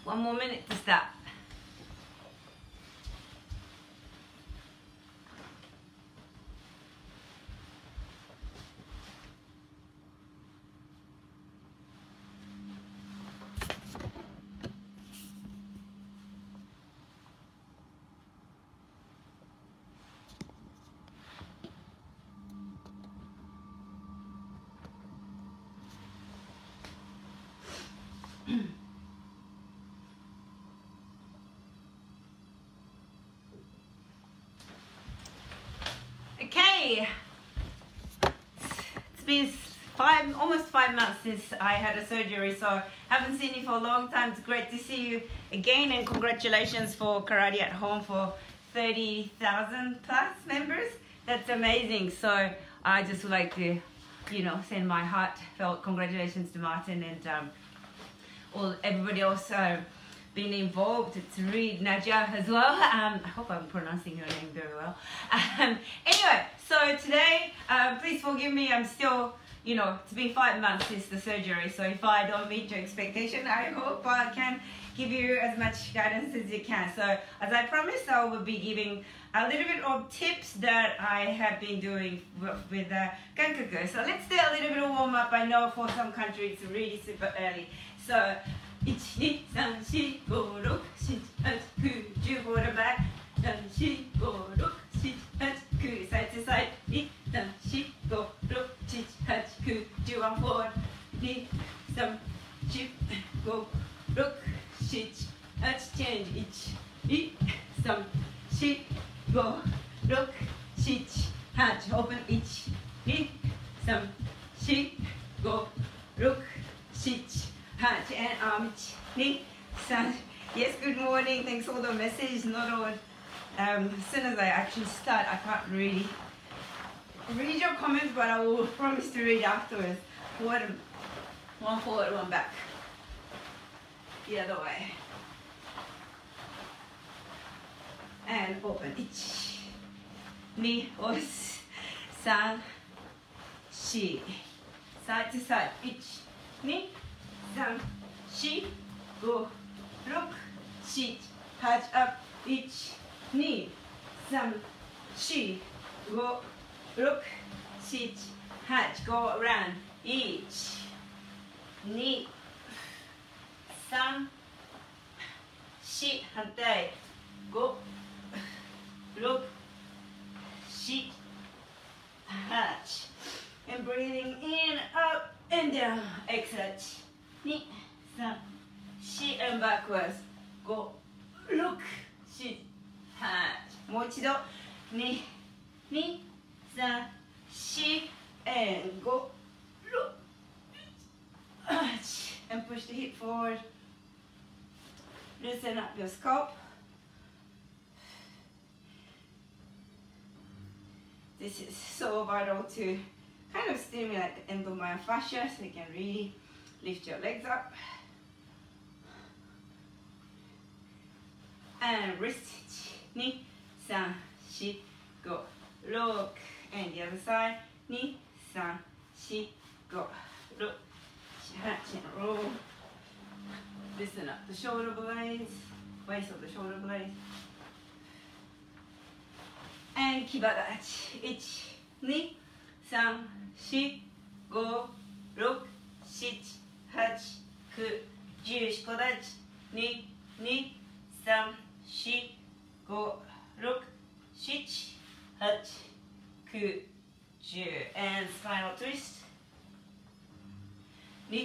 One more minute to start. Okay, it's been almost 5 months since I had a surgery, so haven't seen you for a long time. It's great to see you again, and congratulations for Karate at Home for 30,000 plus members. That's amazing. So I just would like to, send my heartfelt congratulations to Martin and everybody else been involved. It's Reed, Nadia as well. I hope I'm pronouncing your name very well. Anyway, so today, please forgive me. I'm still, it's been 5 months since the surgery. So if I don't meet your expectation, I hope I can give you as much guidance as you can. So as I promised, I will be giving a little bit of tips that I have been doing with Kankaku. So let's do a little bit of warm up. I know for some countries it's really super early. So 1, 2, 3, 4, 5, 6, 7, 8, 9, 10, 11, 12 for the back. 1, 2, 3, 4, 5, 6, 7, 8, 9, side to side. 1, 2, 3, 4, 5, 6, 7, 8, 9, 1 forward. 2, 3, 4, 5, 6, 8, change. 1, 2, 3, 4, 5, 6, 8, open. 1, 2, 3, 4, 5, 6, 8, and arm. 1, 2, 3. Yes, good morning. Thanks for the message. Not all. As soon as I actually start, I can't really read your comments, but I will promise to read afterwards. One forward, one back. The other way. And open. 1, 2, 3, 4. Side to side. 1, 2, 3, 4, 5, 6, 8, up. 1, 2, 3, 4, 5, 6, 8. Go around. 1, 2, 3, 4. 反対。5、6、7、8. And breathing in, up and down. Exhale. 2, 3, 4 and backwards. 5、6、7、8. もう一度。2、2、3、4 and 5、6、8. And push the hip forward. Loosen up your scalp. This is so vital to kind of stimulate the endomyoid fascia so you can really lift your legs up. And wrist. 2, 3, 4, 5, 6. And the other side. 2, 3, 4, 5, 6, 8. And roll. Listen up the shoulder blades, base of the shoulder blades. And kibadachi. 1, 2, 3, 4, 5, 6, 7, 8, 9, 10. Shikodachi. 2, 2, 3, 4, 5, 6, 7, 8, 9, 10. And spinal twist. 2,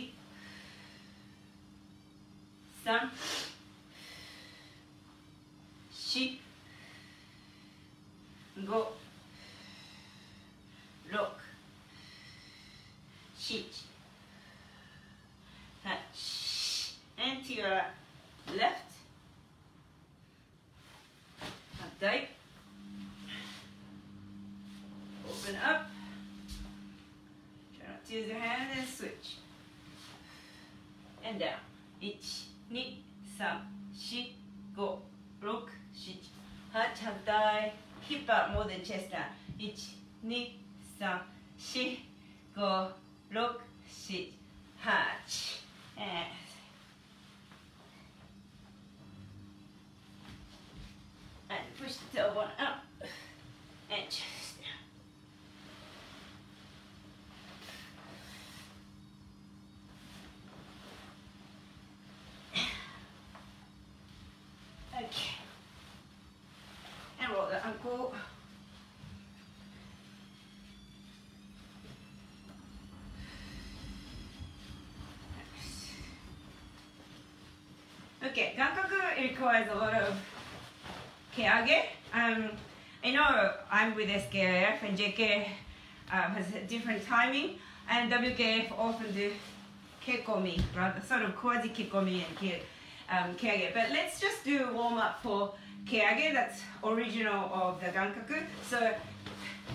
3, 4, 5, 6, 7, 8. And to your left. Tight. Open up. Try not to use your hand and switch. And down. 1, 2, 3, 4, 5, 6, 7, 8. 反対。Hip up more than chest down. 1, 2, 3, 4, 5, 6, 7, 8. And push the tailbone up and chest down. Okay. And roll the ankle. Okay, gankaku requires a lot of keage. I know I'm with SKF and JK has a different timing, and WKF often do kekomi, rather sort of quasi kekomi and keage. But let's just do a warm up for keage. That's original of the gankaku. So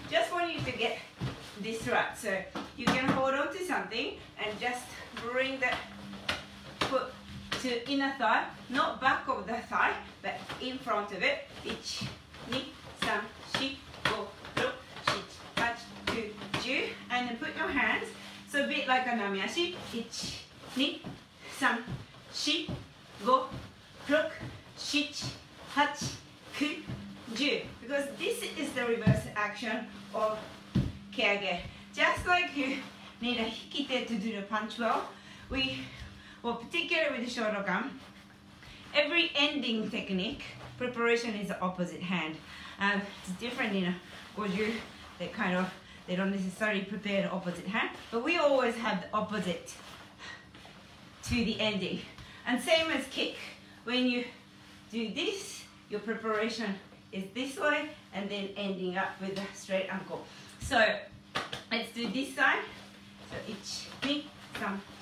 just want you to get this right. So you can hold on to something and just bring the foot to inner thigh, not back of the thigh, but in front of it. 1, 2, 3, 4, 5, 6, 7, 8, 9, 10. And then put your hands, so a bit like a namiashi. 1, 2, 3, 4, 5, 6, 7, 8, 9, 10. Because this is the reverse action of keage. Just like you need a hikite to do the punch well, well, particularly with the Shotokan, every ending technique, preparation is the opposite hand. It's different in a Goju, they don't necessarily prepare the opposite hand, but we always have the opposite to the ending. And same as kick, when you do this, your preparation is this way, and then ending up with a straight ankle. So let's do this side. So 1, 2,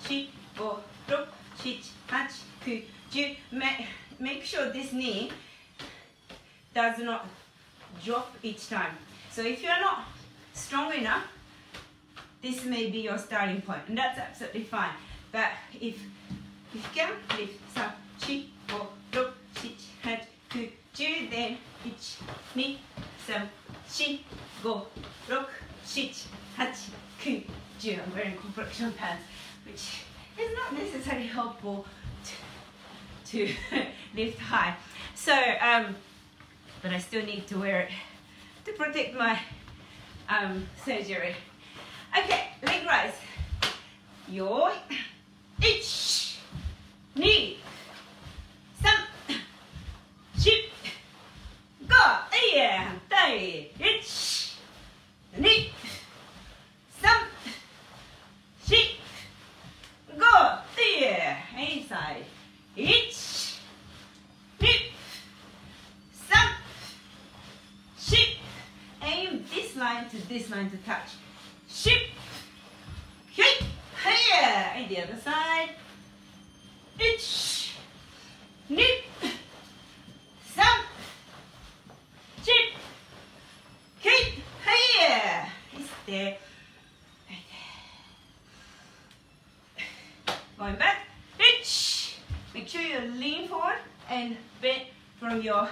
3, 4, 5, 6, 7, 8, 9, 10. Make sure this knee does not drop each time. So if you're not strong enough, this may be your starting point, and that's absolutely fine. But if you can lift 3, 4, 5, 6, 7, 8, 9, 10, then 1, 2, 3, 4, 5, 6, 7, 8, 9, 10. I'm wearing compression pants, which is not necessarily helpful to lift high. So, but I still need to wear it to protect my surgery. Okay, leg rise. よーい。1、2、3、4、5。いや、反対。1、2、3、4、5。いや、inside。1、2、3、4。Aim this line to this line to touch. 4、okay. Hiya. And the other side. 1、2、3、4、okay. Hiya. It's there. Going back. 1. Make sure you lean forward and bend from your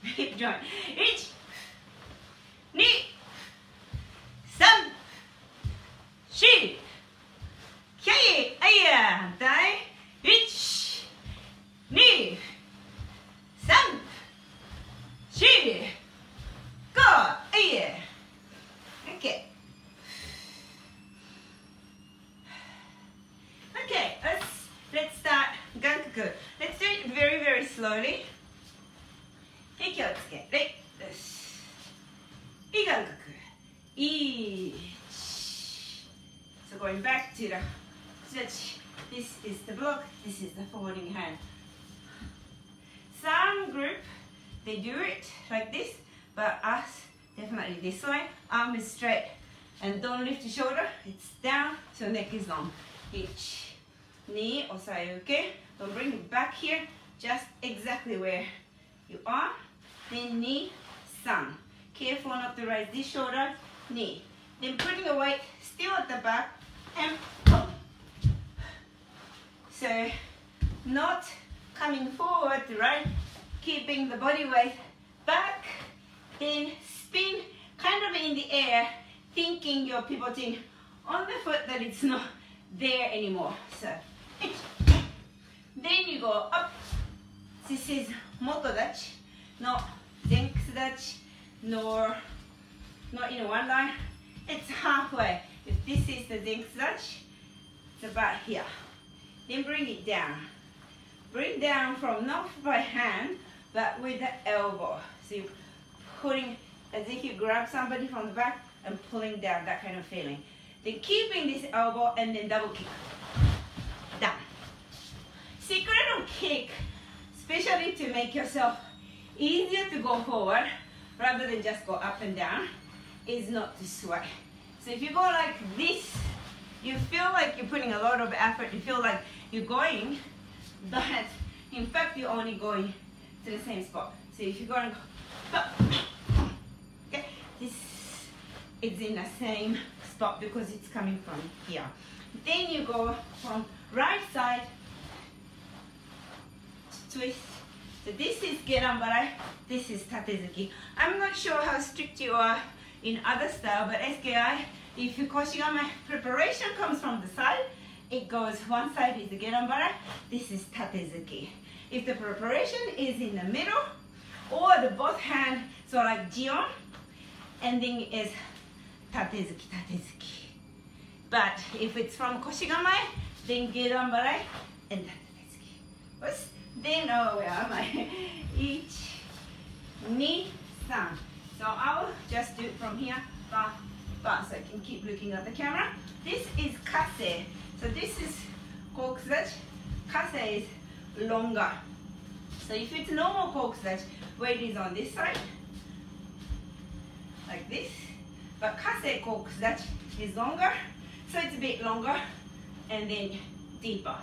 hip joint. 1、2、3、4。Okay. Hiya. 反対。1、2、3、4、5。Hiya. Okay. Okay, let's start gankaku. Let's do it very, very slowly. 息をつけて、よし。いいgankaku. 1. So going back to the stretch. This is the block, this is the forwarding hand. Some group, they do it like this, but us, definitely this way. Arm is straight. And don't lift the shoulder, it's down, so neck is long. 1, 2, 押さえ受け. Don't bring it back here, just exactly where you are. Then 2, 3. Careful not to raise this shoulder, 2. Then putting the weight still at the back and up. So not coming forward, right? Keeping the body weight back, then spin kind of in the air, thinking you're pivoting on the foot that it's not there anymore. So then you go up. This is motodachi, no zenkudachi, nor not in one line. It's halfway. If this is the zenkudachi, it's about here. Then bring it down. Bring down from not by hand, but with the elbow. So you're putting as if you grab somebody from the back and pulling down, that kind of feeling. Then keeping this elbow and then double kick. Down. Secret of kick, especially to make yourself easier to go forward rather than just go up and down, is not to sway. So if you go like this, you feel like you're putting a lot of effort, you feel like you're going, but in fact you're only going to the same spot. So if you're going, okay, this is in the same spot because it's coming from here. Then you go from right side to twist. So this is gerambarai, this is tatezuki. I'm not sure how strict you are in other style, but SKI, if your koshigama preparation comes from the side, it goes one side is the gerambarai, this is tatezuki. If the preparation is in the middle, or the both hand, so like jion, ending is tatezuki, tatezuki. But if it's from koshigama, then gerambarai and tatezuki. Then, oh, where am I? Each, ni, san. So I'll just do it from here, ba, ba, so I can keep looking at the camera. This is kase. So this is kokusachi. Kase is longer. So if it's normal kokusachi, weight is on this side, like this. But kase kokusachi is longer, so it's a bit longer, and then deeper.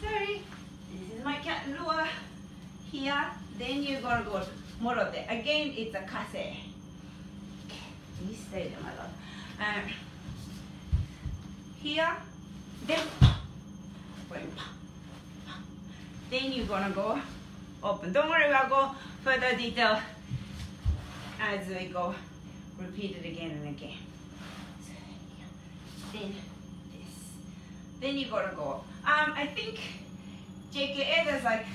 Sorry, this is my cat lure here. Then you're gonna go morote. Again, it's a kase. Okay, you stay there, my love. Here, then then you're gonna go open. Don't worry, we'll go further detail as we go. Repeat it again and again. So, then this. Then you gotta go. I think JKA there's like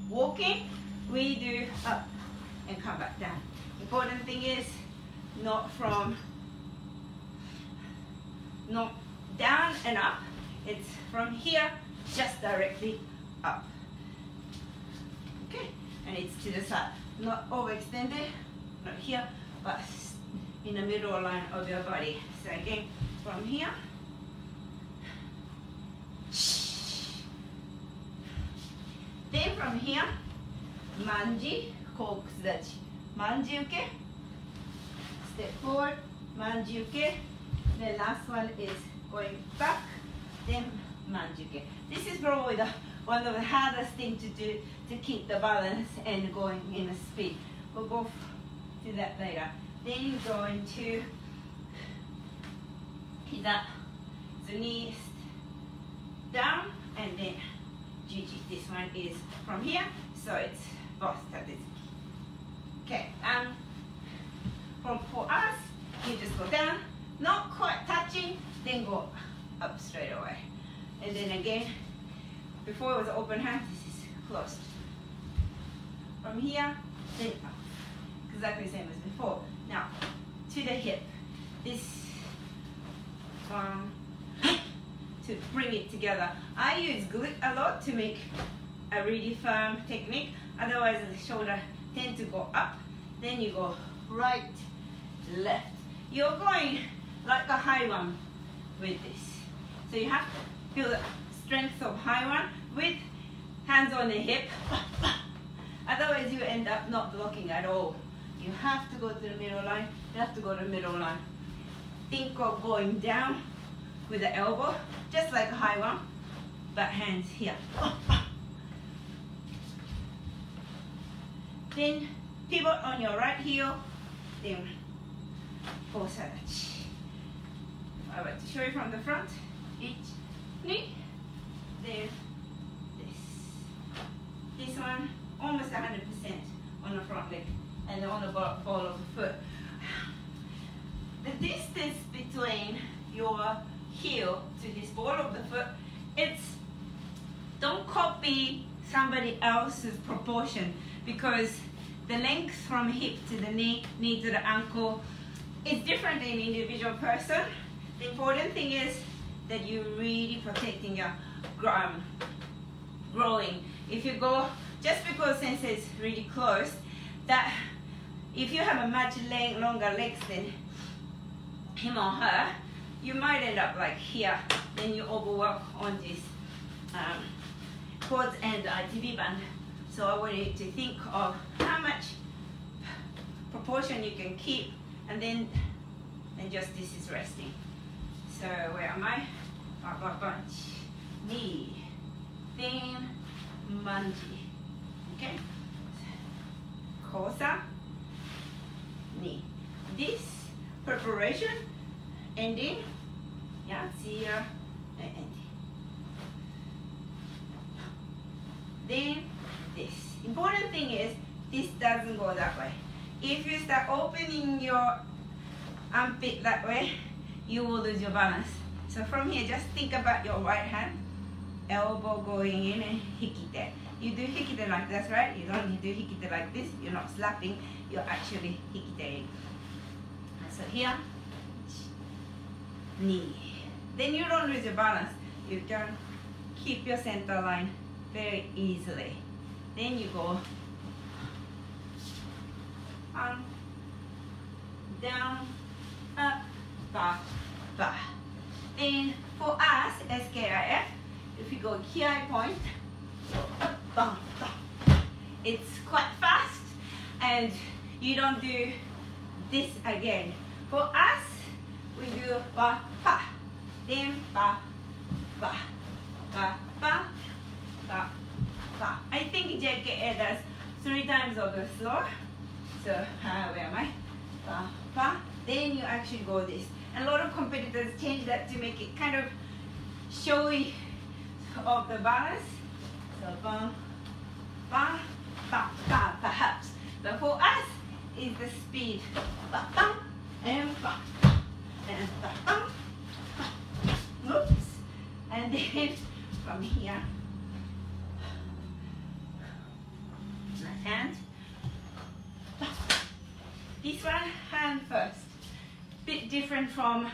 walking. We do up and come back down. Important thing is not down and up. It's from here just directly up. Okay, and it's to the side. Not overextended, not here, but in the middle line of your body. So again, from here. Then from here, manji, kokusachi. Manji uke, step forward, manji uke. The last one is going back, then manji uke. This is probably one of the hardest things to do to keep the balance and going in a speed. We'll go to that later. Then you go into hiza, so knees down, and then juji. This one is from here, so it's both tatezuki. Okay, for us, you just go down, not quite touching, then go up straight away. And then again, before it was open hand, this is closed. From here, then up. Exactly the same as before. Now, to the hip. This to bring it together. I use glute a lot to make a really firm technique. Otherwise, the shoulder tend to go up. Then you go right, left. You're going like a high one with this. So you have to feel the strength of high one with hands on the hip. Otherwise, you end up not blocking at all. You have to go to the middle line. You have to go to the middle line. Think of going down with the elbow, just like a high one, but hands here. Then pivot on your right heel, then kosachi. If I were to show you from the front, each knee, then this. This one, almost 100% on the front leg, and then on the ball of the foot. The distance between your heel to this ball of the foot, don't copy somebody else's proportion. because the length from hip to the knee to the ankle is different in individual person. The important thing is that you're really protecting your growing. If you go, just because sensei is really close, that if you have a much longer legs than him or her, you might end up like here. Then you overwork on this quads and ITB band. So I want you to think of how much proportion you can keep, and then just this is resting. So where am I? Bunch, knee, then manji. Okay? Kosa, knee. This preparation, ending, yeah, see here, and ending. Then this. Important thing is, this doesn't go that way. If you start opening your armpit that way, you will lose your balance. So from here, just think about your right hand, elbow going in and hikite. You do hikite like this, right? You don't do hikite like this. You're not slapping, you're actually hikiteing. So here, knee. Then you don't lose your balance. You can keep your center line very easily. Then you go up, down, up, back, back. Then for us, SKIF, if you go ki point, up, down, down. It's quite fast, and you don't do this again. For us, we do ba, pa, then ba, ba, ba, ba, ba, ba. I think JKA does 3 times over slow. So where am I? Ba, ba. Then you actually go this. And a lot of competitors change that to make it kind of showy of the balance. So ba, ba, ba, ba, perhaps. But for us, is the speed. Ba, ba, and ba, and ba, ba, ba. Oops. And then from here, left hand. This one, hand first. Bit different from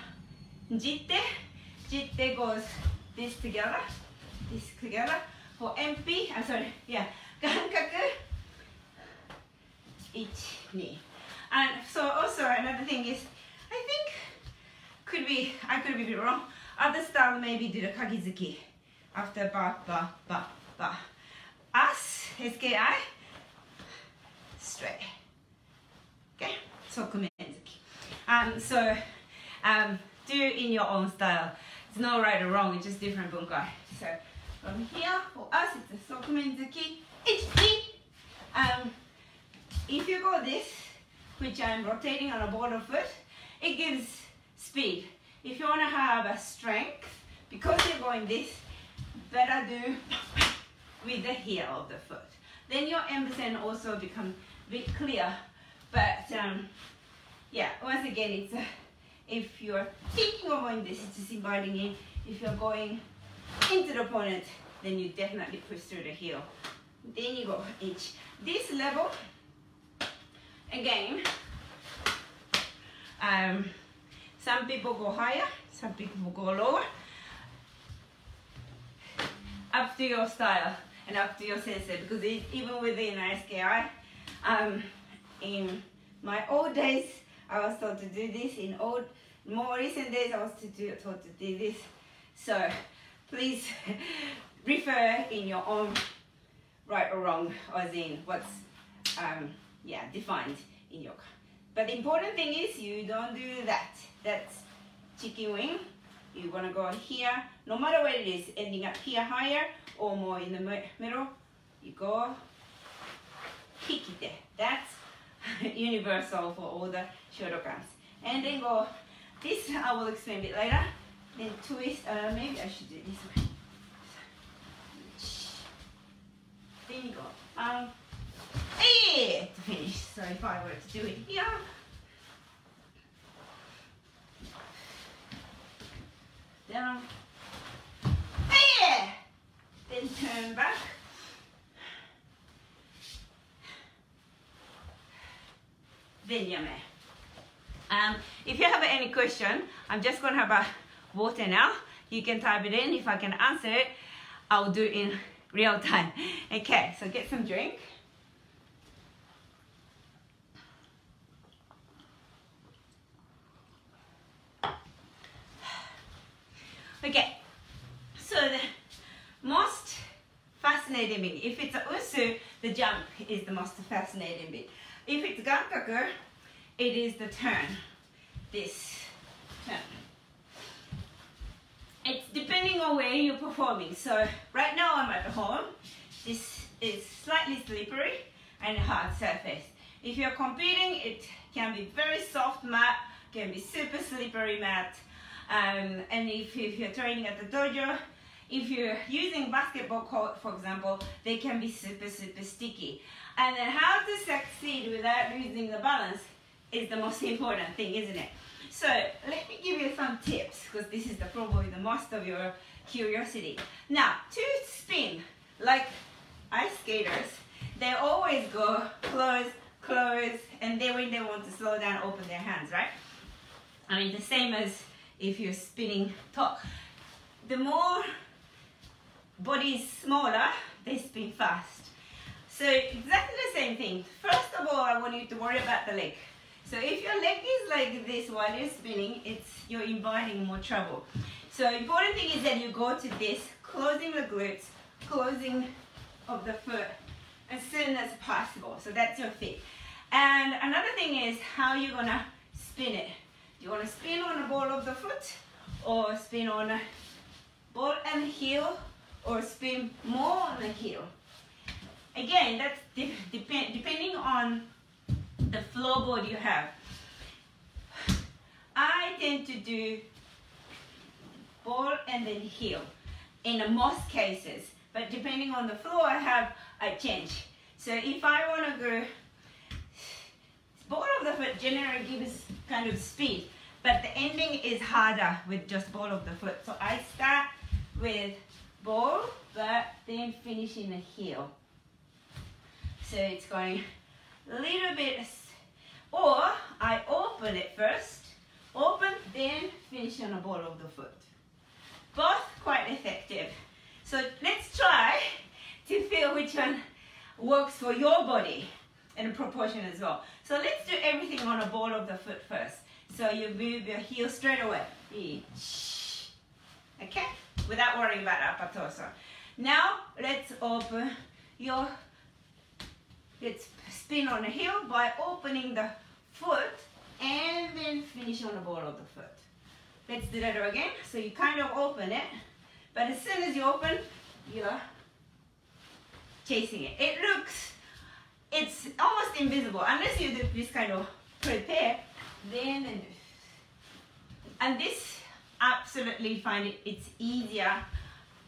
jitte. Jitte goes this together. For MP, I'm sorry, yeah, gankaku, each knee. And so also another thing is, I think, I could be wrong, other style maybe do the kagizuki after ba, ba, ba, ba. Us, SKI, straight. Okay, sokumenzuki. So do in your own style. It's no right or wrong, it's just different bunkai. So from here, for us, it's a sokumenzuki. If you go this, which I'm rotating on a border foot, it gives speed. If you want to have a strength, because you're going this, better do with the heel of the foot. Then your emphasis also becomes a bit clear. But yeah, once again, it's if you're thinking of going this, it's just inviting in. If you're going into the opponent, then you definitely push through the heel. Then you go each. This level, again, some people go higher, some people go lower. Up to your style and up to your sensei, because even within SKI, in my old days, I was taught to do this. In more recent days, I was taught to do this. So please refer in your own right or wrong, as in what's defined in your. But the important thing is you don't do that. That's chicken wing. You want to go here, no matter where it is, ending up here higher or more in the middle. You go hikite. That's universal for all the Shotokans. And then go, this I will explain a bit later. Then twist, maybe I should do it this way. Then you go, to finish. So if I were to do it here, down, then turn back, then yame. If you have any question, I'm just gonna have a water now. You can type it in. If I can answer it, I'll do it in real time. Okay, so get some drink. Okay, so the most fascinating bit, if it's a usu, the jump is the most fascinating bit. If it's gankaku, it is the turn, this turn. It's depending on where you're performing. So right now I'm at home. This is slightly slippery and hard surface. If you're competing, it can be very soft mat, can be super slippery mat. And if you're training at the dojo, if you're using basketball court, for example, they can be super sticky. And then how to succeed without losing the balance is the most important thing, isn't it? So let me give you some tips, because this is probably the most of your curiosity. Now, to spin, like ice skaters, they always go close, close, and then when they want to slow down, open their hands, right? I mean, the same as if you're spinning top. The more body is smaller, they spin fast. So exactly the same thing. First of all, I want you to worry about the leg. So if your leg is like this while you're spinning, you're inviting more trouble. So important thing is that you go to this, closing the glutes, closing of the foot as soon as possible. So that's your feet. And another thing is how you're gonna spin it. Do you want to spin on the ball of the foot, or spin on a ball and heel, or spin more on the heel? Again, that's depending on the floorboard you have. I tend to do ball and then heel in most cases, but depending on the floor I change. So if I want to go, ball of the foot generally gives kind of speed, but the ending is harder with just ball of the foot. So I start with ball, but then finish in the heel. So it's going a little bit, or I open it first, open, then finish on the ball of the foot. Both quite effective. So let's try to feel which one works for your body and proportion as well. So let's do everything on a ball of the foot first. So you move your heel straight away. Okay? Without worrying about upper torso. Now let's open your, let's spin on the heel by opening the foot and then finish on the ball of the foot. Let's do that again. So you kind of open it, but as soon as you open, you're chasing it. It's almost invisible unless you do this kind of prepare, then, and this absolutely find it's easier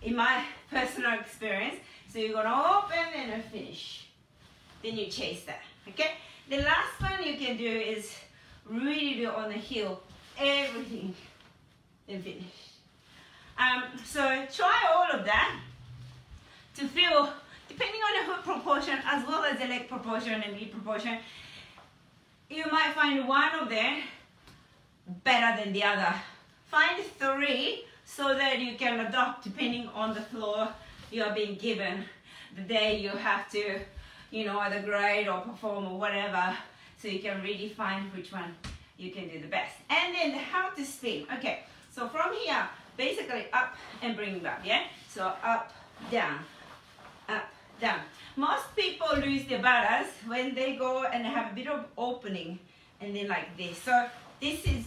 in my personal experience. So you're gonna open and then finish. Then you chase that, okay? The last one you can do is really do on the heel, everything, then finish. So try all of that to feel, depending on the foot proportion as well as the leg proportion and knee proportion, you might find one of them better than the other. Find three so that you can adopt depending on the floor you are being given. The day you have to, you know, either grade or perform or whatever, so you can really find which one you can do the best. And then how to spin. Okay, so from here, basically up and bring back, yeah? So up, down, up, down. Most people lose their balance when they go and have a bit of opening and then like this. So this is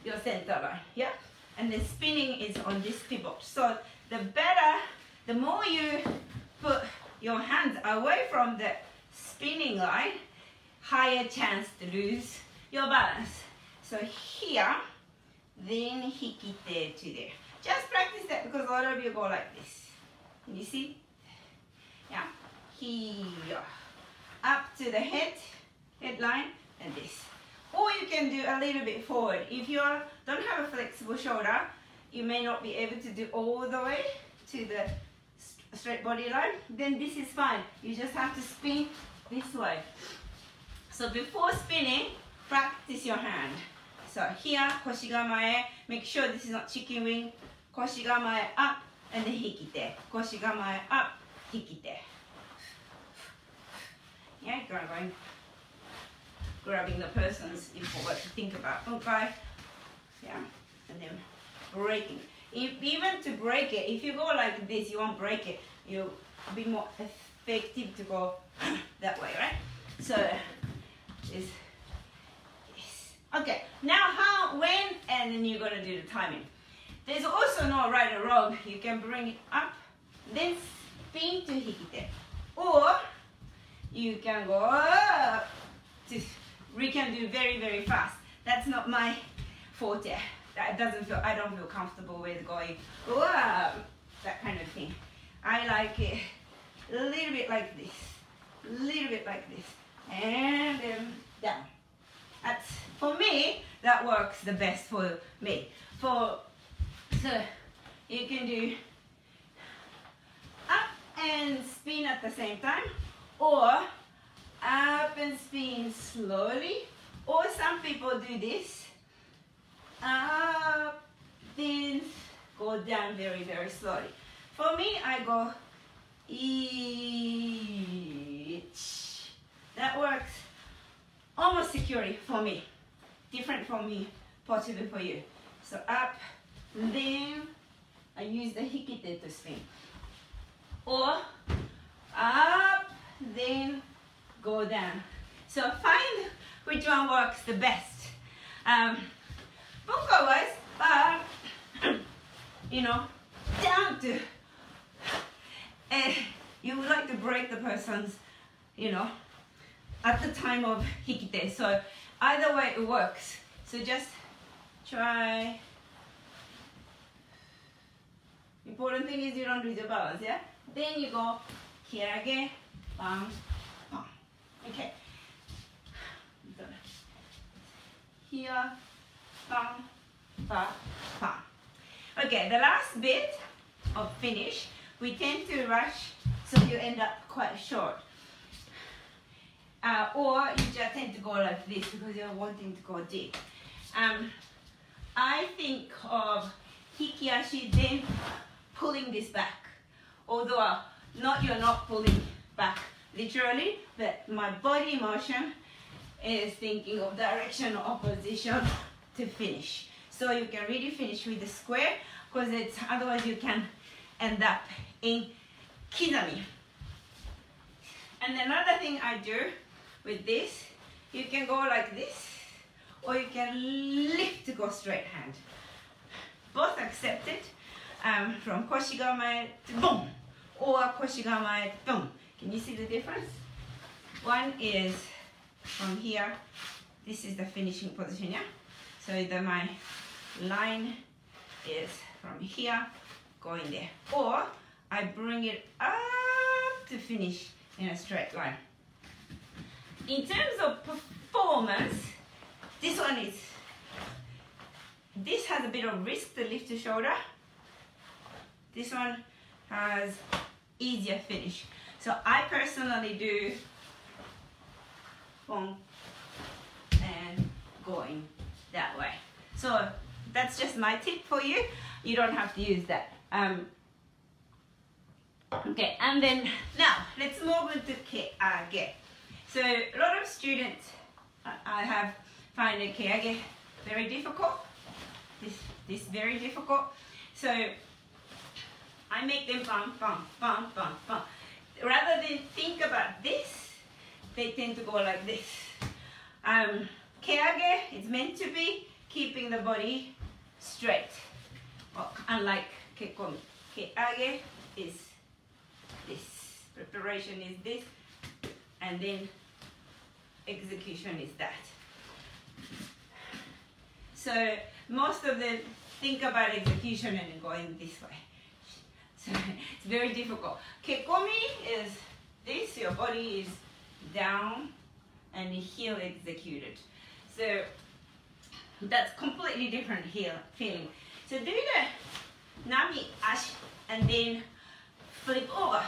your center line, yeah? And the spinning is on this pivot. So the better, the more you put your hands away from the spinning line, higher chance to lose your balance. So here, then hikite to there. Just practice that because a lot of you go like this. Can you see? Yeah. Here. Up to the head line, and this. Or you can do a little bit forward. If you don't have a flexible shoulder, you may not be able to do all the way to the straight body line. Then this is fine. You just have to spin this way. So before spinning, practice your hand. So here, koshi gamae, make sure this is not chicken wing. Koshi gamae up, and then hikite. Koshi gamae up, hikite. Yeah, going, grabbing the person's info, what to think about. Okay, yeah, and then breaking. Even to break it, if you go like this, you won't break it. You'll be more effective to go that way, right? So, yes. Okay, now how, when, and then you're gonna do the timing. There's also no right or wrong. You can bring it up, then spin to hikite. Or, you can go up to, we can do very, very fast. That's not my forte. That doesn't feel, I don't feel comfortable with going, whoa, that kind of thing. I like it a little bit like this, and then down. That's, for me, that works the best for me. So you can do up and spin at the same time, or up and spin slowly, or some people do this, up, then go down very, very slowly. For me, I go each. That works almost securely for me. Different from me, possibly for you. So up, then I use the hikite to spin. Or up, then go down. So find which one works the best. Bunko wise, you know, down to, you would like to break the person's, you know, at the time of hikite. So either way it works. So just try. Important thing is you don't lose your balance, yeah? Then you go kirage, bang, bang. Okay. Here, bang, bang, bang. Okay, the last bit of finish, we tend to rush, so you end up quite short. Or you just tend to go like this because you're wanting to go deep. I think of hikiashi, then pulling this back. Although you're not pulling back literally, but my body motion is thinking of direction or opposition to finish. So you can really finish with the square, because it's otherwise you can end up in kizami. And another thing I do with this, you can go like this, or you can lift to go straight hand. Both accepted, from koshi gamae to boom, or koshi gamae to boom. Can you see the difference? One is from here, this is the finishing position, yeah? So my line is from here, going there. Or I bring it up to finish in a straight line. In terms of performance, this has a bit of risk to lift the shoulder. This one has easier finish. So I personally do boom and going that way. So that's just my tip for you. You don't have to use that. Okay, and then now let's move into keage. So a lot of students I have find the keage very difficult. This very difficult. So I make them bum bum bum bum bum. Rather than think about this, they tend to go like this. Keage is meant to be keeping the body straight. Well, unlike kekomi. Keage is this. Preparation is this. And then execution is that. So most of them think about execution and going this way. So it's very difficult. Kekomi is this, your body is down and heel executed. So that's completely different feeling. So do the nami ashi and then flip over.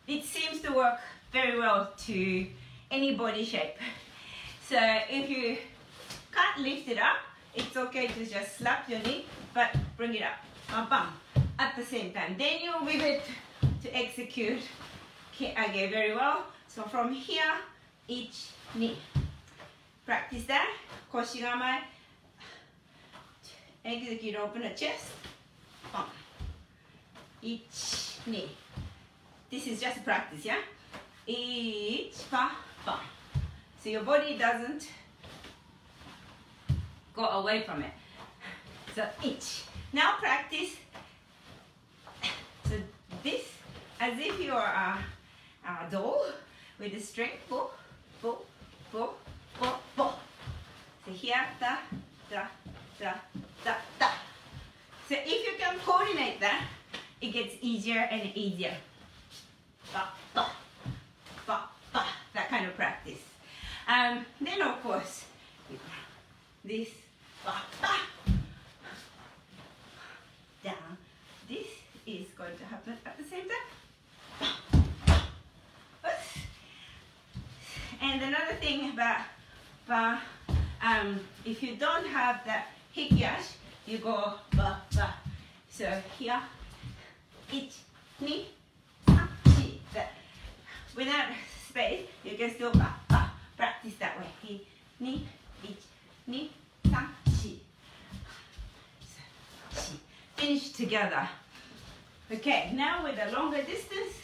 It seems to work very well to any body shape. So if you can't lift it up, it's okay to just slap your knee, but bring it up, bam, bam, at the same time. Then you'll be able to execute again very well. So from here, each knee. Practice that. Koshigamae. Execute, open the chest. Bam. Each knee. This is just practice, yeah? Each, bam, bam. So your body doesn't go away from it. So each. Now practice. So this, as if you are a doll with the string. Pull, pull, pull, pull, pull. So here, da, da, da, da, da. So if you can coordinate that, it gets easier and easier. Ba, ba, ba, ba. That kind of practice. Then of course, this, ba, ba, down. This is going to happen at the same time. And another thing about if you don't have that hikiash, you go ba ba. So here, each knee, chi. That without space, you can still ba ba. Practice that way. Each knee, each knee, chi. Finish together. Okay, now with a longer distance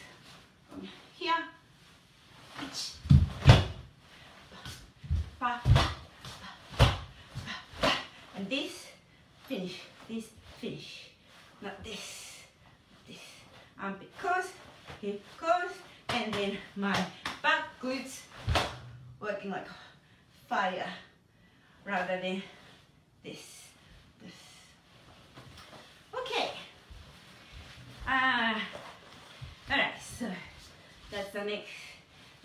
from here, each. Ba, ba, ba, ba. And this finish, not this, this. Because hip goes, and then my back glutes working like fire rather than this. Okay. Alright, so that's the next.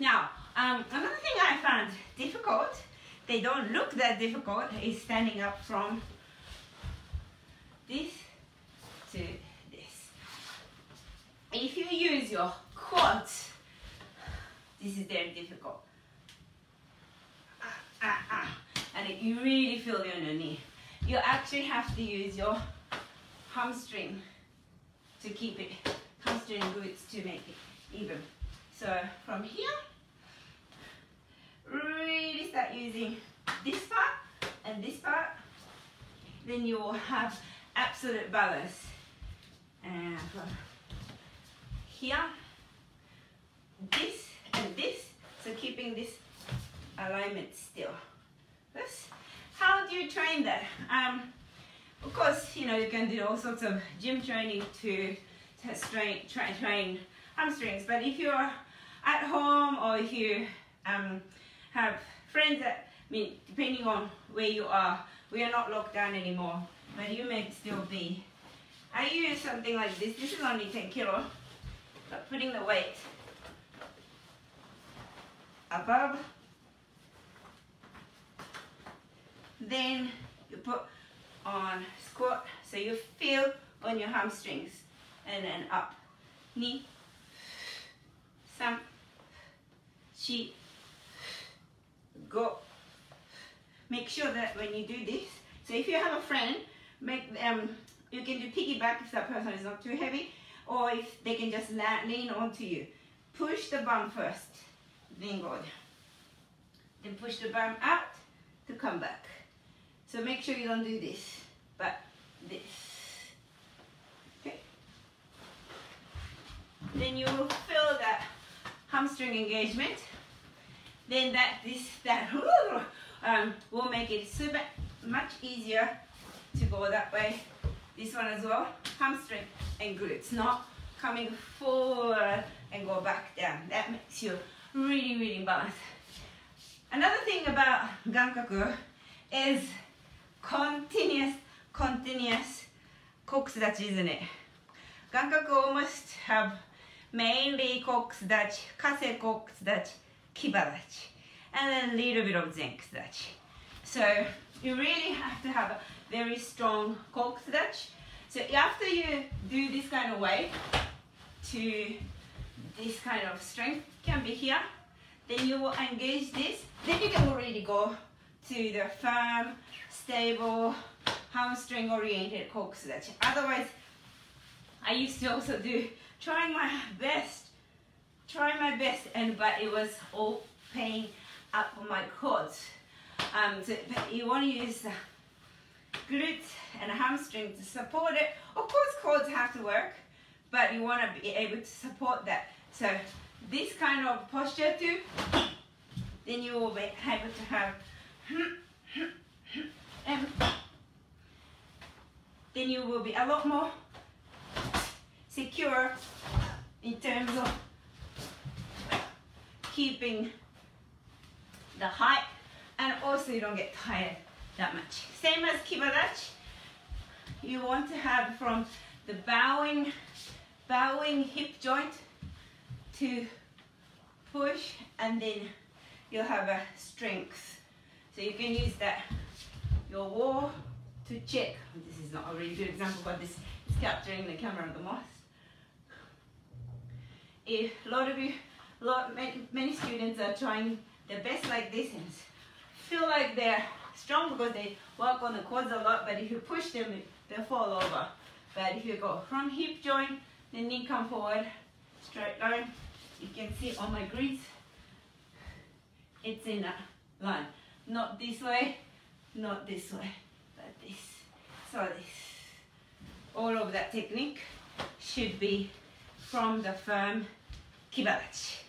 Now, another thing I found difficult, they don't look that difficult, is standing up from this to this. If you use your quads, this is very difficult. And you really feel it on your knee. You actually have to use your hamstring to keep it, hamstring glutes to make it even. So from here, really start using this part and this part, then you will have absolute balance. And from here, this and this, so keeping this alignment still. This. How do you train that? Of course, you know, you can do all sorts of gym training to train hamstrings, but if you're at home or if you have friends that, depending on where you are, we are not locked down anymore, but you may still be. I use something like this. This is only 10 kilo, but putting the weight above, then you put on squat, so you feel on your hamstrings, and then up, knee, sam, chi, go. Make sure that when you do this, so if you have a friend, you can do piggyback if that person is not too heavy, or if they can just lean onto you. Push the bum first, then go down. Then push the bum out to come back. So make sure you don't do this, but this. Okay. Then you will feel that hamstring engagement. Then that will make it super much easier to go that way. This one as well, hamstring and glutes, not coming forward and go back down. That makes you really, really balanced. Another thing about Gankaku is continuous kokusudachi, isn't it? Gankaku almost have mainly kokusudachi, kase kokusudachi, kibadachi, and then a little bit of zenkusudachi. So you really have to have a very strong kokusudachi. So after you do this kind of weight to this kind of strength, can be here, then you will engage this. Then you can already go to the firm, stable, hamstring oriented kokusadachi. Otherwise, I used to also do trying my best, but it was all pain up on my quads. So you want to use the glutes and hamstring to support it. Of course, quads have to work, but you want to be able to support that. So this kind of posture too, then you will be able to have, and then you will be a lot more secure in terms of keeping the height, and also you don't get tired that much. Same as kibadachi, you want to have from the bowing hip joint to push, and then you'll have a strength. So you can use that, your wall to check. This is not a really good example, but this is capturing the camera the most. If many students are trying their best like this and feel like they're strong because they work on the quads a lot, but if you push them, they'll fall over. But if you go from hip joint, the knee come forward, straight line, you can see on my grids, it's in a line. Not this way, not this way, but this. So this. All of that technique should be from the firm kibadachi.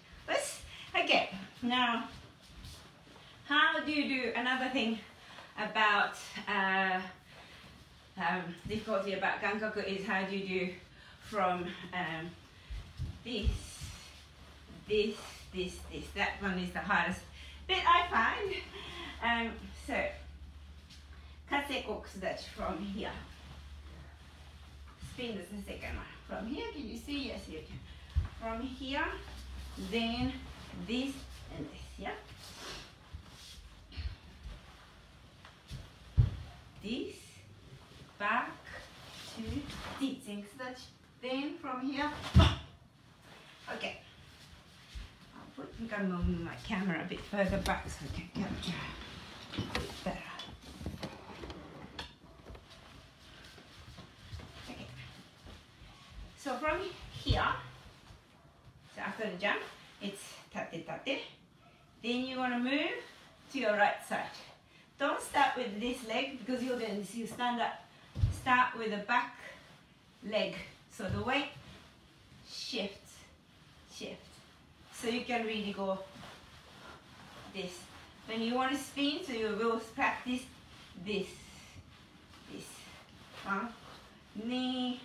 Okay, now how do you do another thing about difficulty about gankaku is how do you do from this. That one is the hardest bit I find. So kase kokusadachi from here. Spin is the second one. From here, can you see? Yes, you can. From here, then this and this, yeah? This, back to this. Then from here, okay. I'm going to move my camera a bit further back so I can capture a bit better. Okay. So from here, so after the jump, it's tate tate. Then you want to move to your right side. Don't start with this leg because you stand up. Start with the back leg. So the weight shifts. So you can really go this. When you want to spin, so you will practice this. Knee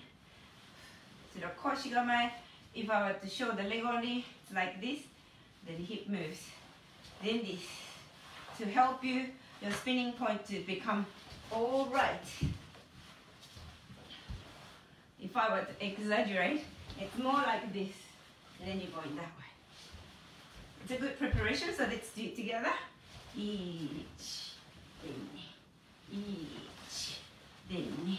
to the koshi gamae. If I were to show the leg only, it's like this. Then hip moves. Then this. To help you, your spinning point to become all right. If I were to exaggerate, it's more like this. And then you're going that way. It's a good preparation, so let's do it together. Each, then each, then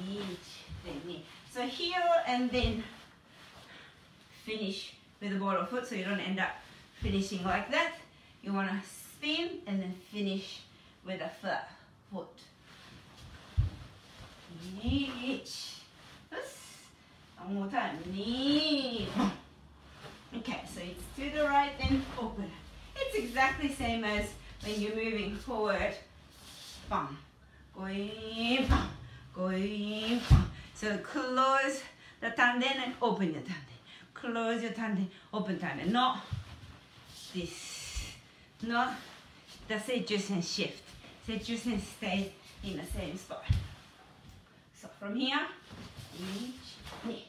each, then. So heel and then finish with the ball of foot, so you don't end up finishing like that. You want to spin and then finish with a flat foot. Each. One more time. Knee. Okay, so it's to the right and open. It's exactly the same as when you're moving forward. Bam. Going, bam. Going, bam. So close the tanden and open your tanden. Close your tanden, open tanden. Not this. Not the seijusen shift. Seijusen stays in the same spot. So from here, each knee.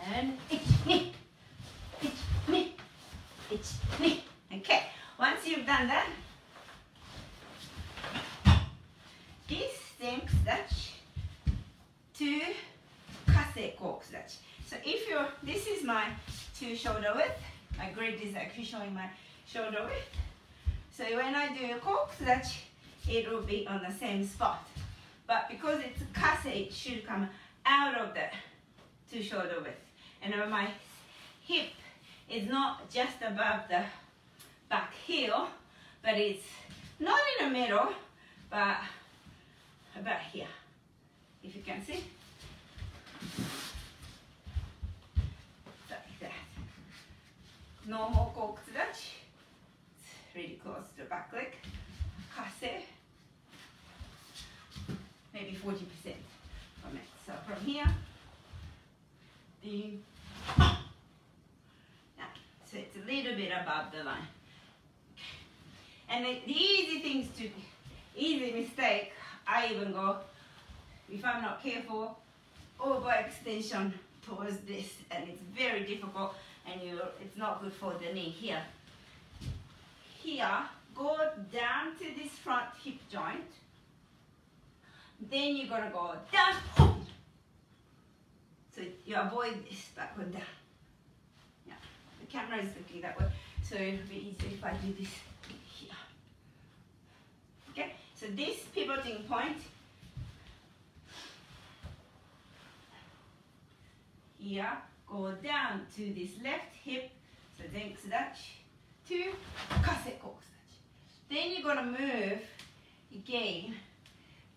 And each knee. Each knee. Okay, once you've done that, this same kusudachi to kase kokusudachi. So if you're, this is my 2 shoulder width. My grid is actually showing my shoulder width. So when I do a kokusudachi, it will be on the same spot. But because it's kase, it should come out of the 2 shoulder width. And my hip is not just above the back heel, but it's not in the middle, but about here, if you can see. Like that. Normal kokutsurachi. It's really close to the back leg. Kase. Maybe 40% from it. So from here, so it's a little bit above the line. And the easy mistake, I even go, if I'm not careful, overextension towards this, and it's very difficult, and it's not good for the knee here. Here, go down to this front hip joint. Then you're gonna go down. So you avoid this backward down. Yeah, the camera is looking that way, so it'll be easier if I do this here. Okay, so this pivoting point here, go down to this left hip, so then kudachi to kase kokudachi. Then you're gonna move again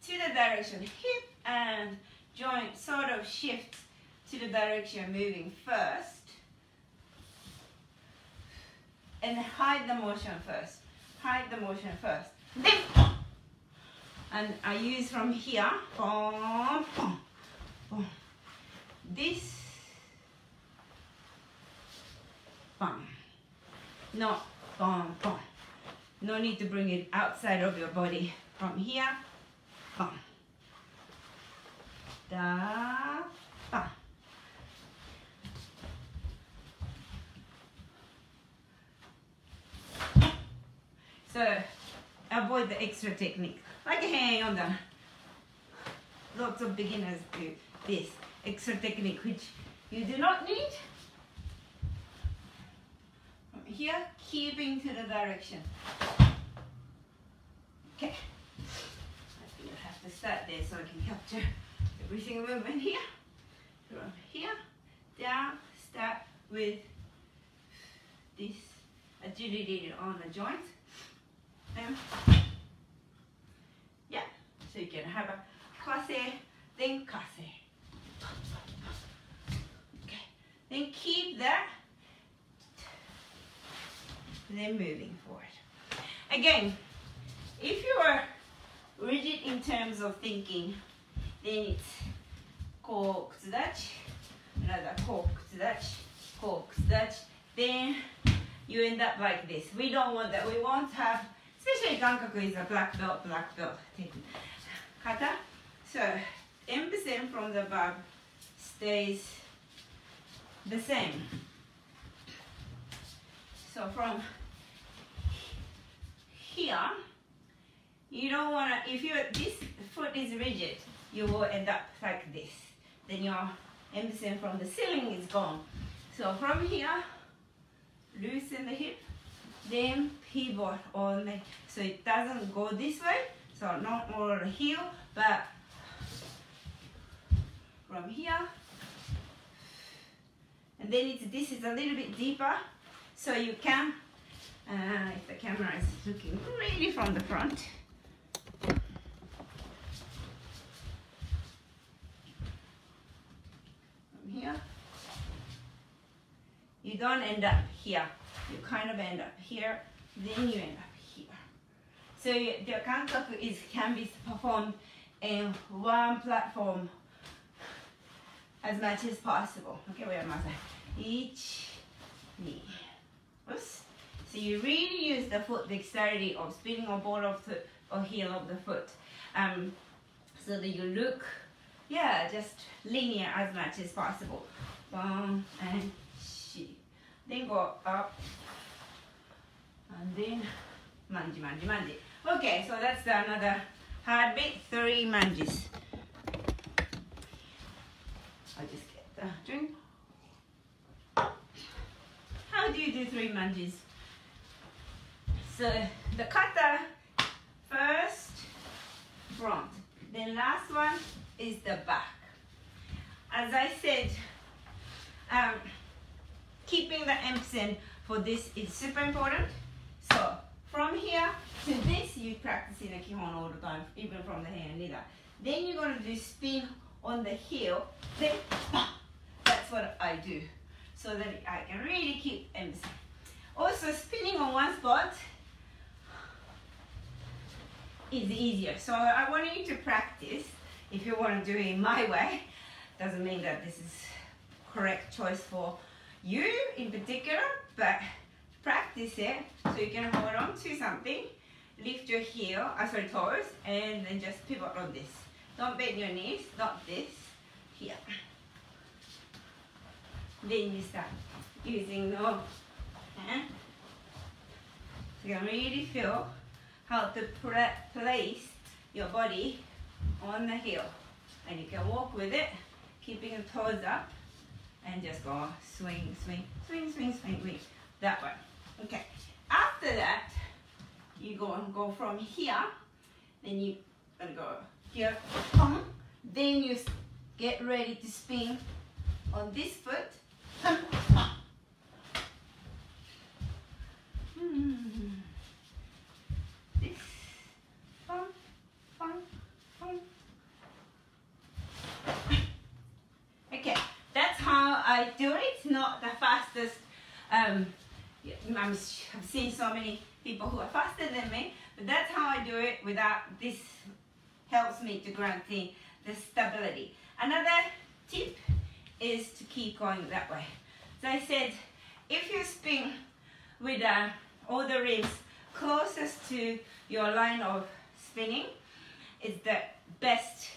to the direction hip and joint sort of shifts to the direction moving first, and hide the motion first. Hide the motion first. Then, and I use from here, boom, boom, boom. This, boom, no, boom, boom. No need to bring it outside of your body. From here, boom, da, boom. So avoid the extra technique, like a hang on the. Lots of beginners do this extra technique, which you do not need. From here, keeping to the direction. Okay. I think I have to start there so I can capture every single movement here. From here, down, start with this agility on the joint. Yeah, so you can have a kase, then kase. Okay, then keep that, then moving forward. Again, if you are rigid in terms of thinking, then it's kokutsudachi, another kokutsudachi, kokutsudachi, then you end up like this. We don't want that. We want to have, especially Gankaku is a black belt kata. So emphasis from the above stays the same. So from here, you don't want to, if this foot is rigid, you will end up like this. Then your emphasis from the ceiling is gone. So from here, loosen the hip, then pivot on the, so it doesn't go this way, so not over the heel, but from here, and then this is a little bit deeper, so you can, if the camera is looking really from the front, from here, you don't end up here. You kind of end up here, then you end up here. So the kankaku can be performed in one platform as much as possible. Okay, where am I? Each knee. Oops. So you really use the foot dexterity of spinning or ball of foot or heel of the foot, so that you look, yeah, just linear as much as possible. Boom and shi. Then go up, and then manji, manji, manji. Okay, so that's another hard bit, 3 manjis. I'll just get the drink. How do you do 3 manjis? So the kata, first front, then last one is the back. As I said, keeping the emphasis for this is super important. So So from here to this, you practice in a kihon all the time, even from the hand either. Then you're going to do spin on the heel, then that's what I do, so that I can really keep emphasis. Also, spinning on one spot is easier. So I want you to practice. If you want to do it my way, doesn't mean that this is correct choice for you in particular, but practice it so you can hold on to something, lift your heel, toes, and then just pivot on this. Don't bend your knees, not this, here. Then you start using the hand. So you can really feel how to place your body on the heel. And you can walk with it, keeping the toes up, and just go swing, swing, swing, swing, swing, swing. That one. Okay. After that, you go from here, then you gonna go here, then you get ready to spin on this foot. This, okay, that's how I do it. It's not the fastest. I've seen so many people who are faster than me, but that's how I do it. Without this, helps me to grant the stability. Another tip is to keep going that way. So I said, if you spin with all the ribs closest to your line of spinning, it's the best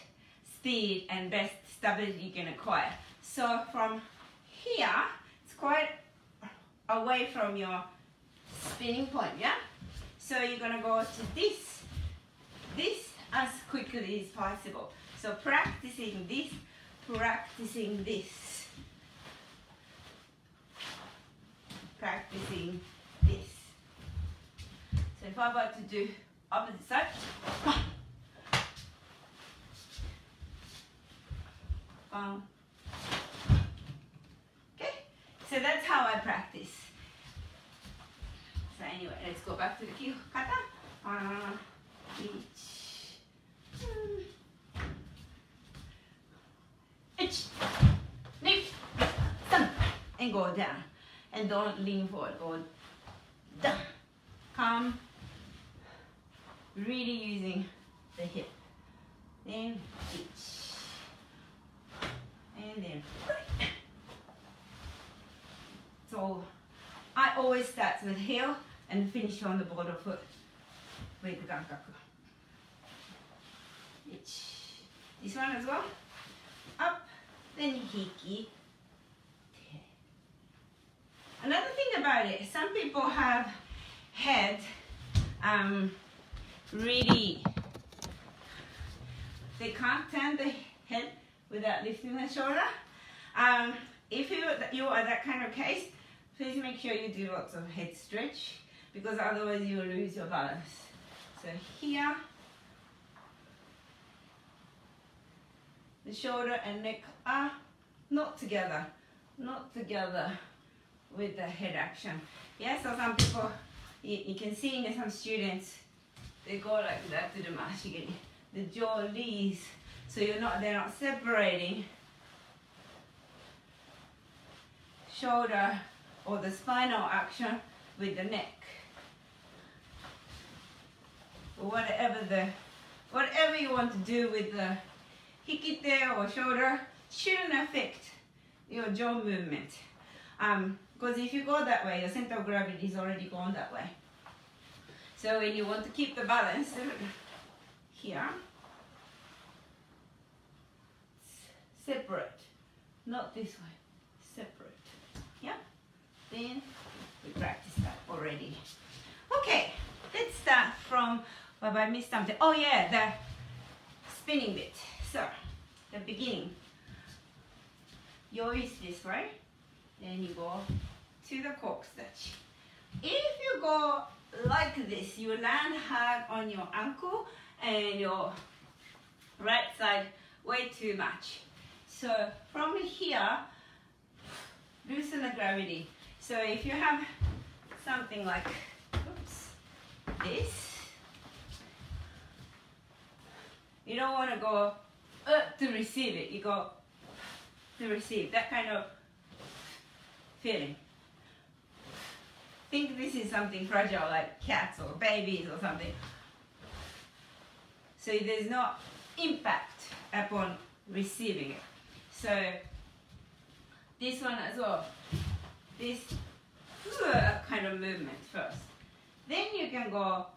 speed and best stability you can acquire. So from here, it's quite away from your spinning point, yeah? So you're gonna go to this as quickly as possible. So practicing this, practicing this, practicing this. So if I'm about to do opposite side, okay, so that's how I practice. So anyway, let's go back to the kata. And go down, and don't lean forward, go down, come, really using the hip, then each, and then so I always start with heel and finish on the border foot with the gankaku. This one as well, up, then hiki. Another thing about it, some people have head really, they can't turn the head without lifting the shoulder. If you are that kind of case, please make sure you do lots of head stretch, because otherwise you will lose your balance. So here, the shoulder and neck are not together with the head action. Yeah, so some people, you can see in some students, they go like that to the mashigiri. The jaw leaves, so they're not separating shoulder or the spinal action with the neck. Or whatever you want to do with the hikite or shoulder shouldn't affect your jaw movement. Because if you go that way, your center of gravity is already gone that way. So when you want to keep the balance here, separate, not this way, separate. Yeah? Then we practice that already. Okay, let's start from where I missed something. Oh yeah, the spinning bit. So, the beginning. You always this, right? Then you go to the cork stretch. If you go like this, you land hard on your ankle and your right side way too much. So from here, loosen the gravity. So if you have something like, oops, this. You don't want to go to receive it. You go to receive that kind of feeling. Think this is something fragile like cats or babies or something. So there's no impact upon receiving it. So this one as well. This kind of movement first. Then you can go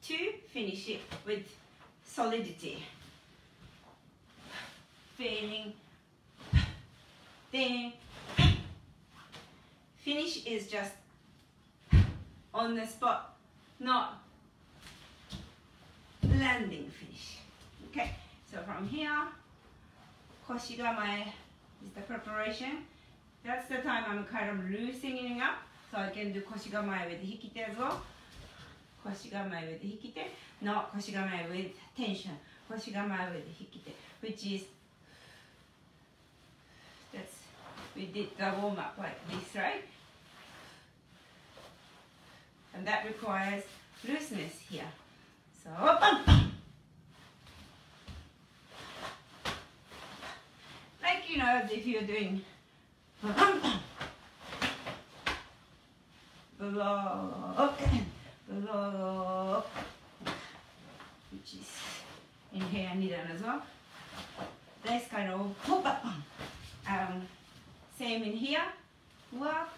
to finish it with solidity. Feeling. Then finish is just on the spot, not landing finish. Okay, so from here, koshigamae is the preparation. That's the time I'm kind of loosening up, so I can do koshigamae with hikite as well. Koshigamae with hikite, not koshigamae with tension. Koshigamae with hikite, which is, we did the warm up like this, right? And that requires looseness here. So, like, you know, if you're doing blow, which is in here nidan as well. This kind of same in here, work,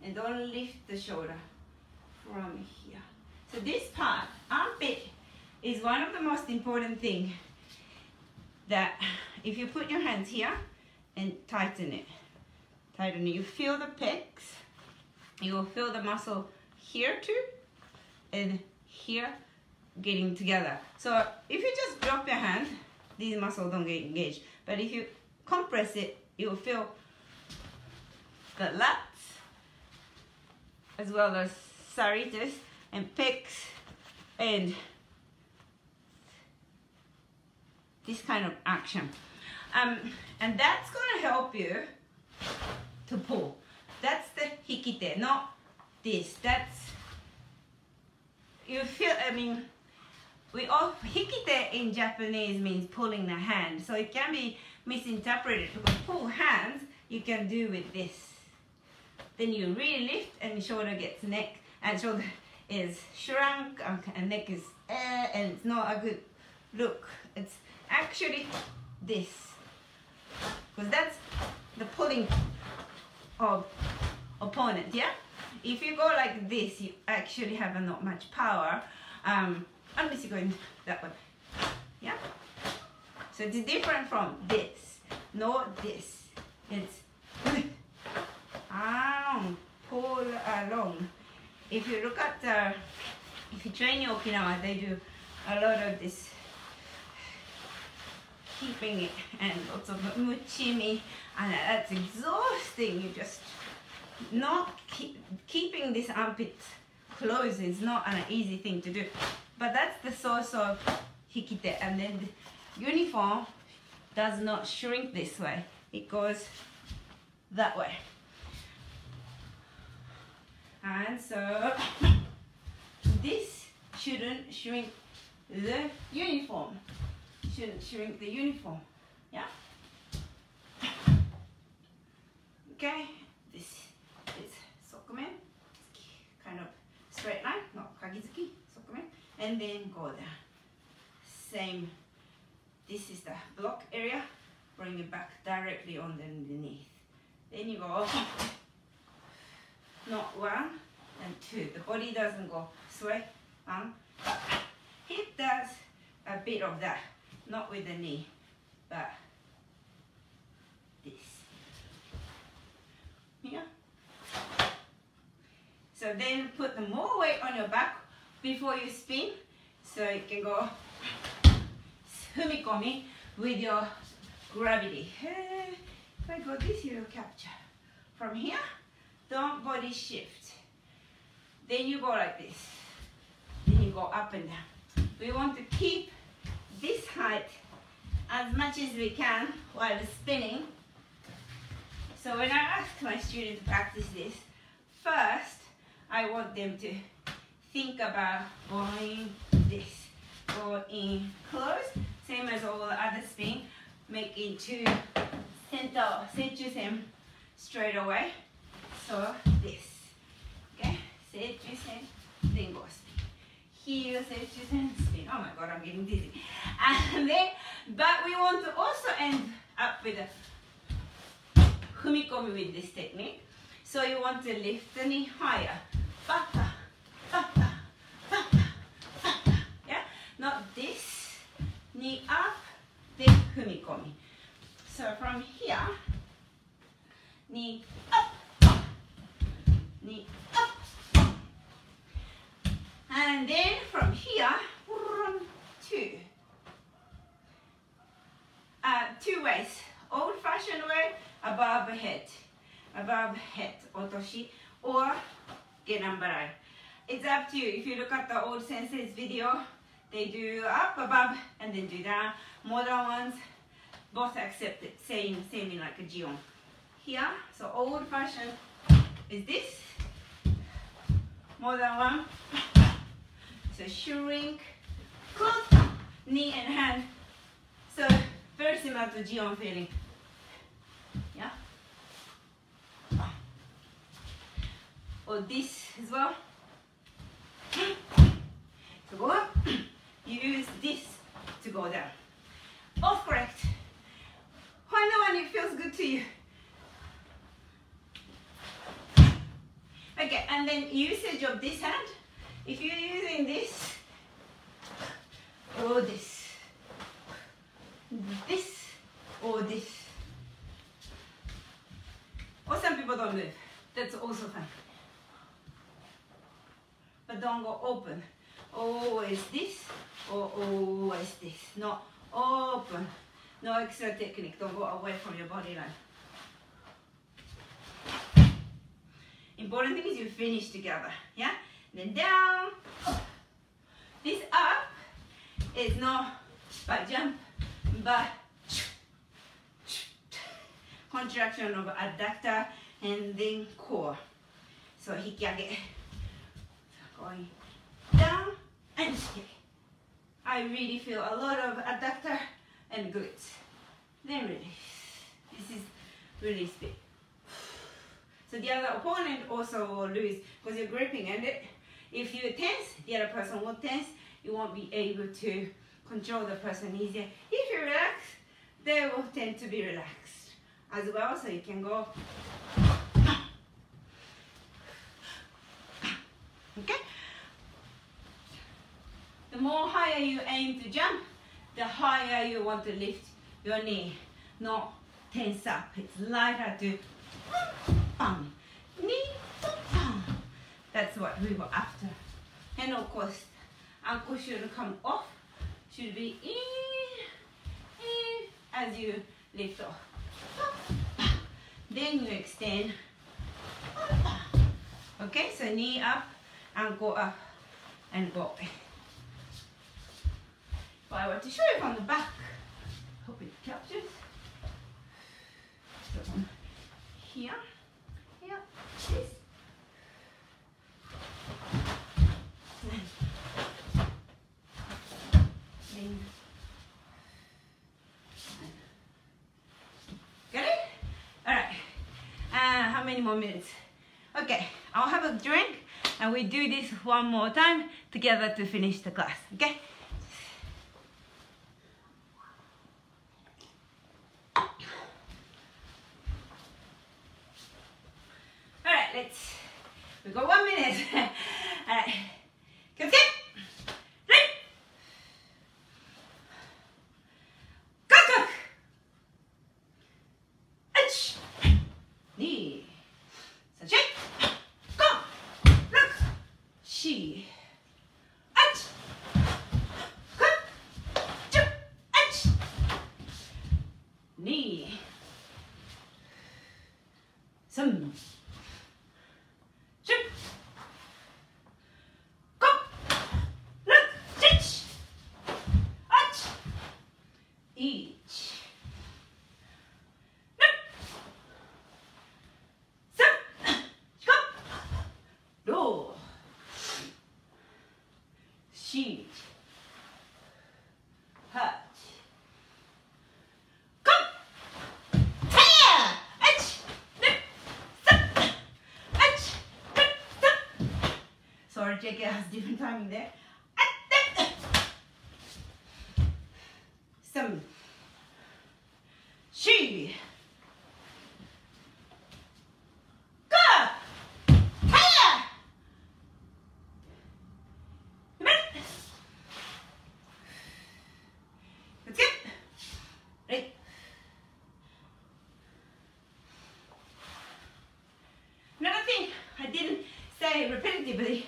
and don't lift the shoulder from here. So this part, armpit, is one of the most important thing that if you put your hands here and tighten it, you feel the pecs, you will feel the muscle here too, and here getting together. So if you just drop your hand, these muscles don't get engaged. But if you compress it, you will feel the lats as well as serratus and pecs and this kind of action. And that's going to help you to pull. That's the hikite, not this. That's, you feel, I mean, hikite in Japanese means pulling the hand, so it can be misinterpreted. To pull hands, you can do with this. Then you really lift, and shoulder gets neck, and shoulder is shrunk, and neck is and it's not a good look. It's actually this, because that's the pulling of opponent. Yeah. If you go like this, you actually have not much power. Unless you're going that way, yeah? So it's different from this, not this. It's pull along. If you look at, if you train in Okinawa, they do a lot of this, keeping it, and lots of muchimi, and that's exhausting. You just, not keeping this armpit closed is not an easy thing to do. But that's the source of hikite, and then the uniform does not shrink this way. It goes that way. And so this shouldn't shrink the uniform. Shouldn't shrink the uniform. Yeah? Okay, this is sokumen. Kind of straight line, not kagizuki, sokumen. And then go there. Same. This is the block area. Bring it back directly on underneath. Then you go not 1 and 2. The body doesn't go sway. But hip does a bit of that. Not with the knee, but this. Here. So then put the more weight on your back before you spin, so you can go fumikomi with your gravity. If I go this, you will capture. From here, don't body shift. Then you go like this. Then you go up and down. We want to keep this height as much as we can while spinning, So when I ask my students to practice this, first I want them to think about going this. Go in close, same as all the other spin. Make into center, seitsusen straight away. So this. Okay? Seitsusen, then go spin. Here, seitsusen, spin. Oh my god, I'm getting dizzy. And then, but we want to also end up with a fumikomi with this technique. So you want to lift the knee higher. Bata, bata, bata, bata. Yeah? Not this. Knee up, then fumikomi. So from here, knee up, knee up. And then from here, 2 ways. Old-fashioned way, above head, otoshi, or genambarai. It's up to you. If you look at the old sensei's video, they do up, above, and then do down. Modern ones, both accept it, same in like a jion. Here, so old-fashioned is this. Modern one, so shrink, close, knee and hand. So very similar to jion feeling. Yeah. Or this as well. So go up. You use this to go down. Both correct. Find the one it feels good to you. Okay, and then usage of this hand. If you're using this or this or this, or some people don't move, that's also fine. But don't go open. Always this or always this. No, open. No extra technique. Don't go away from your body line. Important thing is you finish together. Yeah? Then down. This up is not by jump, but contraction of adductor and then core. So hikiage. Going down and shake. I really feel a lot of adductor and glutes. Then release. This is release bit. So the other opponent also will lose because you're gripping, and if you tense, the other person will tense. You won't be able to control the person easier. If you relax, they will tend to be relaxed as well. So you can go. Okay? The more higher you aim to jump, the higher you want to lift your knee. Not tense up. It's lighter to knee. That's what we were after. And of course, ankle should come off. Should be in as you lift off. Then you extend. Okay, so knee up, ankle up, and go away. If I were to show you from the back, hope it captures. So from here, this. Got it? Alright. How many more minutes? Okay, I'll have a drink and we do this one more time together to finish the class. Okay? Alright, we got 1 minute. Alright. Get set. Ready. Cock. H. Knee. So shake. Go. Look. She. H. Cock. Jump. H. Knee. Some. shoot, hut, come, hiya, ach, nip, sup, ach, nip, sup. Sorry, Jake has different timing there. Some, shoot. Another thing I didn't say repetitively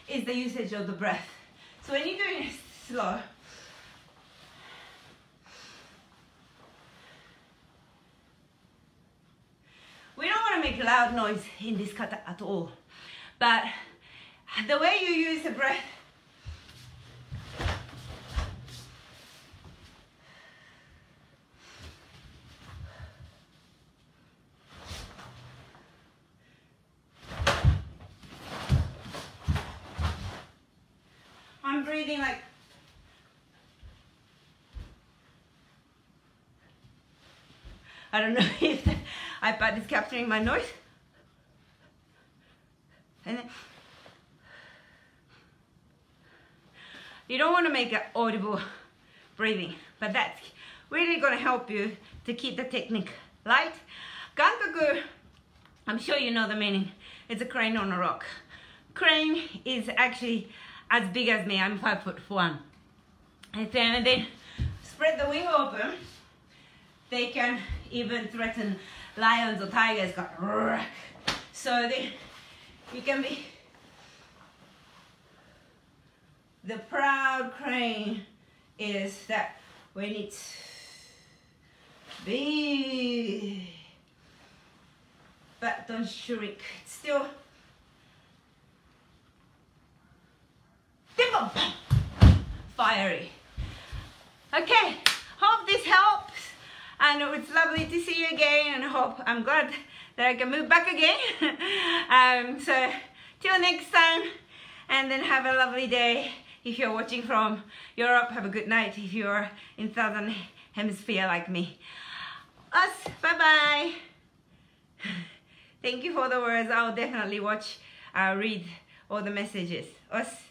is the usage of the breath. So when you're doing it slow, we don't want to make loud noise in this kata at all. But the way you use the breath, I'm breathing like I don't know if the iPad is capturing my noise. And then you don't want to make an audible breathing, but that's really going to help you to keep the technique light. Gankaku, I'm sure you know the meaning. It's a crane on a rock. Crane is actually as big as me. I'm 5'1". And then spread the wing open. They can even threaten lions or tigers. So you can be the proud crane is that when it's big, but don't shrink. It's still fiery. Okay, hope this helps, and it's lovely to see you again, and I'm glad that I can move back again. So till next time, and then have a lovely day. If you're watching from Europe, have a good night. If you're in Southern Hemisphere like me. Us, bye-bye. Thank you for the words. I'll definitely read all the messages. Us.